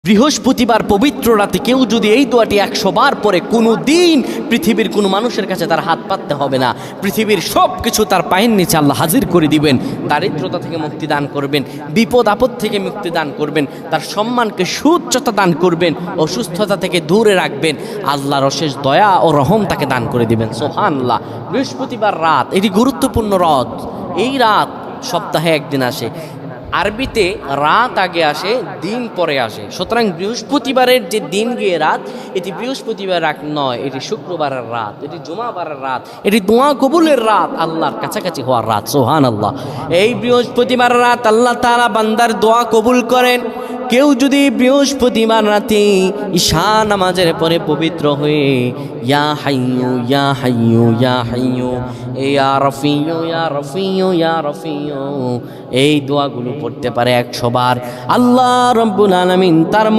বৃহস্পতিবার পবিত্র রাতে কেউ যদি এই দোয়াটি 100 বার পরে কোনো দিন পৃথিবীর কোনো মানুষের কাছে তার হাত পাততে হবে না। পৃথিবীর সব কিছু তার পায়ের নিচে আল্লাহ হাজির করে দিবেন। দারিদ্রতা থেকে মুক্তি দান করবেন, বিপদ আপদ থেকে মুক্তি দান করবেন, তার সম্মানকে সুউচ্চতা দান করবেন, অসুস্থতা থেকে দূরে রাখবেন। আল্লাহর অশেষ দয়া ও রহম তাকে দান করে দিবেন। সুবহানাল্লাহ। বৃহস্পতিবার রাত এটি গুরুত্বপূর্ণ রাত। এই রাত সপ্তাহে একদিন আসে। আরবিতে রাত আগে আসে, দিন পরে আসে। সুতরাং বৃহস্পতিবারের যে দিন গিয়ে রাত, এটি বৃহস্পতিবার রাত নয়, এটি শুক্রবারের রাত, এটি জুমাবারের রাত, এটি দোয়া কবুলের রাত, আল্লাহর কাছাকাছি হওয়ার রাত। সুবহানাল্লাহ। এই বৃহস্পতিবার রাত আল্লাহ তাআলা বান্দার দোয়া কবুল করেন। কেউ যদি বৃহস্পতিবার রাতে ঈশা নামাজের পরে পবিত্র হয়ে ইয়া হাইয়ু ইয়া হাইয়ু ইয়া হাইয়ু ইয়া রফিয়ু ইয়া রফিয়ু ইয়া রফিয়ু এই দোয়াগুলো পড়তে পারে 100 বার, আল্লাহ রাব্বুল আলামিন তার